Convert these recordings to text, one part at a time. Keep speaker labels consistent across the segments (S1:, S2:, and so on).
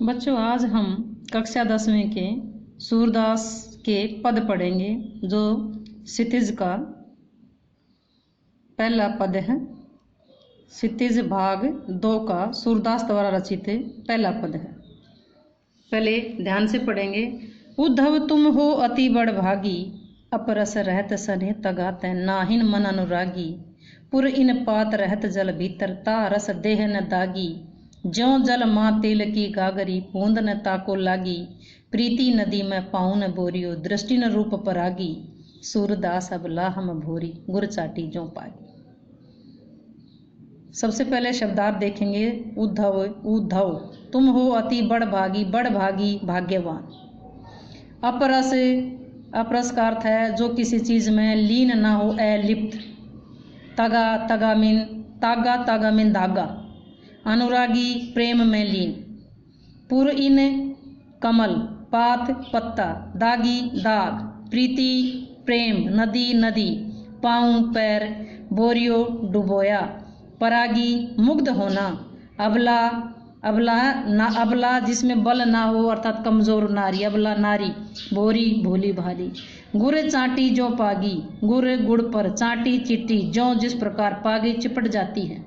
S1: बच्चों, आज हम कक्षा 10वीं के सूरदास के पद पढ़ेंगे, जो क्षितिज का पहला पद है। क्षितिज भाग 2 का सूरदास द्वारा रचित पहला पद है। पहले ध्यान से पढ़ेंगे। उद्धव तुम हो अति बड़ भागी, अपरस रहत सने तगात नाहिन मन अनुरागी। पुर इन पात रहत जल भीतर, ता रस देह न दागी। ज्यों जल माँ तेल की गागरी, बूंद न ताको लागी। प्रीति नदी में पाऊँ न बोरियो, दृष्टि न रूप परागी। सूरदास अबला हम भोरी, गुर चाटी ज्यों पागी। सबसे पहले शब्दार्थ देखेंगे। उद्धव, उद्धव तुम हो अति बड़ भागी, बड़ भागी भाग्यवान। अपरस, अपरस का अर्थ है जो किसी चीज में लीन ना हो, अलिप्त। तगा, तगा मीन तागा, तागा मीन धागा। अनुरागी, प्रेम में लीन। पुर इन, कमल। पात, पत्ता। दागी, दाग। प्रीति, प्रेम। नदी, नदी। पाँव, पैर। बोरियो, डुबोया। परागी, मुग्ध होना। अबला, अबला ना, अबला जिसमें बल ना हो अर्थात कमजोर नारी, अबला नारी। भोरी, भोली भाली। गुर चाटी जो पागी, गुर गुड़ पर, चाटी चिट्टी, जो जिस प्रकार पागी चिपट जाती है।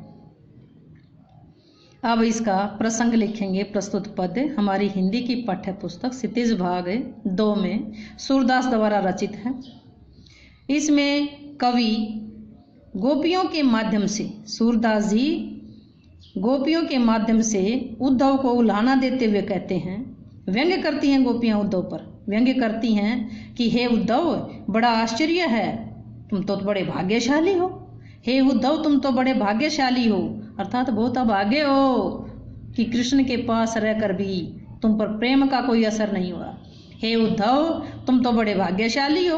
S1: अब इसका प्रसंग लिखेंगे। प्रस्तुत पद हमारी हिंदी की पाठ्य पुस्तक क्षितिज भाग 2 में सूरदास द्वारा रचित है। इसमें कवि गोपियों के माध्यम से, सूरदास जी गोपियों के माध्यम से उद्धव को उल्हाना देते हुए कहते हैं, व्यंग्य करती हैं गोपियां उद्धव पर। व्यंग्य करती हैं कि हे उद्धव, बड़ा आश्चर्य है, तुम तो बड़े भाग्यशाली हो। हे उद्धव, तुम तो बड़े भाग्यशाली हो, अर्थात बहुत अभागे हो कि कृष्ण के पास रहकर भी तुम पर प्रेम का कोई असर नहीं हुआ। हे उद्धव, तुम तो बड़े भाग्यशाली हो।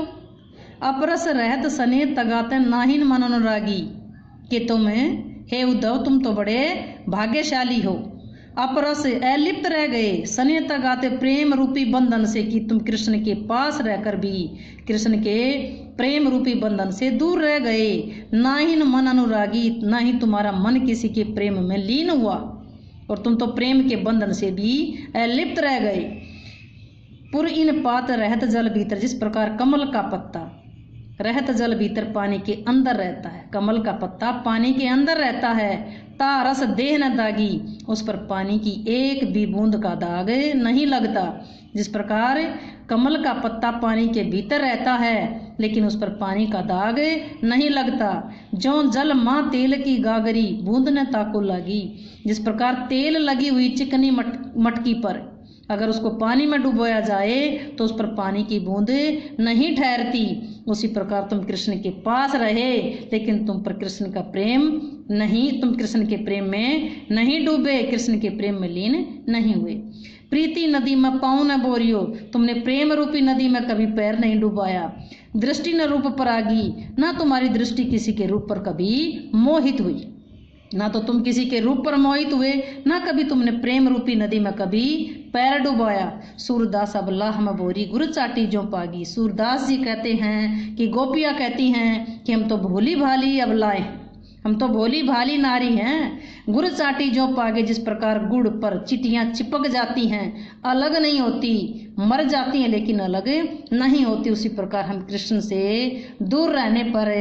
S1: अपरस रहत सने तगाते नाहिन मन अनुरागी, कि तुम, हे उद्धव, तुम तो बड़े भाग्यशाली हो। अपरस, अलिप्त रह गए, सने तगाते प्रेम रूपी बंधन से, कि तुम कृष्ण के पास रहकर भी कृष्ण के प्रेम रूपी बंधन से दूर रह गए। नाहिन मन अनुरागी, ना ही तुम्हारा मन किसी के प्रेम में लीन हुआ, और तुम तो प्रेम के बंधन से भी अलिप्त रह गए। पुर इन पात रहत जल भीतर, जिस प्रकार कमल का पत्ता रहत जल भीतर पानी के अंदर रहता है, कमल का पत्ता पानी के अंदर रहता है। ता रस देह न दागी, उस पर पानी की एक भी बूंद का दाग नहीं लगता। जिस प्रकार कमल का पत्ता पानी के भीतर रहता है लेकिन उस पर पानी का दाग नहीं लगता। ज्यों जल माँ तेल की गागरी, बूंद न ताको लागी। जिस प्रकार तेल लगी हुई चिकनी मटकी पर अगर उसको पानी में डुबोया जाए तो उस पर पानी की बूंद नहीं ठहरती, उसी प्रकार तुम कृष्ण के पास रहे लेकिन तुम पर कृष्ण का प्रेम नहीं, तुम कृष्ण के प्रेम में नहीं डूबे, कृष्ण के प्रेम में लीन नहीं हुए। प्रीति नदी में पाँव न बोरियो, तुमने प्रेम रूपी नदी में कभी पैर नहीं डुबाया। दृष्टि न रूप परागी, ना तुम्हारी दृष्टि किसी के रूप पर कभी मोहित हुई, ना तो तुम किसी के रूप पर मोहित हुए, ना कभी तुमने प्रेम रूपी नदी में कभी पैर डुबाया। सूरदास अबला हम बोरी, गुर चाटी जो पागी। सूरदास जी कहते हैं कि गोपियाँ कहती हैं कि हम तो भोली भाली अबलाएं, हम तो भोली भाली नारी हैं। गुर चाटी जो पागे, जिस प्रकार गुड़ पर चिटियाँ चिपक जाती हैं, अलग नहीं होती, मर जाती हैं लेकिन अलग नहीं होती, उसी प्रकार हम कृष्ण से दूर रहने पर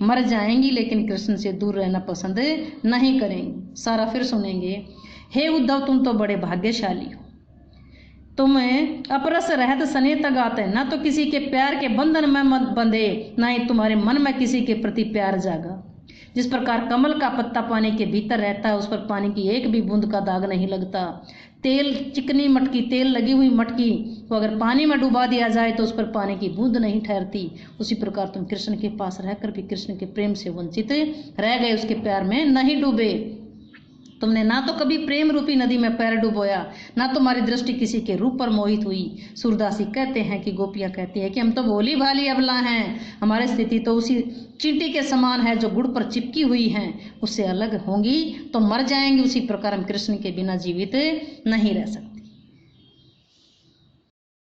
S1: मर जाएंगी लेकिन कृष्ण से दूर रहना पसंद नहीं करेंगी। सारा फिर सुनेंगे। हे उद्धव, तुम तो बड़े भाग्यशाली हो। तुम अपरस रहत सने तगाते, ना तो किसी के प्यार के बंधन में मत बंधे, ना ही तुम्हारे मन में किसी के प्रति प्यार जागा। जिस प्रकार कमल का पत्ता पानी के भीतर रहता है, उस पर पानी की एक भी बूंद का दाग नहीं लगता। तेल, चिकनी मटकी, तेल लगी हुई मटकी को अगर पानी में डुबा दिया जाए तो उस पर पानी की बूंद नहीं ठहरती, उसी प्रकार तुम कृष्ण के पास रहकर भी कृष्ण के प्रेम से वंचित रह गए, उसके प्यार में नहीं डूबे। तुमने ना तो कभी प्रेम रूपी नदी में पैर डुबोया, ना तुम्हारी दृष्टि किसी के रूप पर मोहित हुई। सूरदासी कहते हैं कि गोपियाँ कहती हैं कि हम तो भोली भाली अबला हैं, हमारी स्थिति तो उसी चींटी के समान है जो गुड़ पर चिपकी हुई हैं, उससे अलग होंगी तो मर जाएंगी, उसी प्रकार हम कृष्ण के बिना जीवित नहीं रह सकते।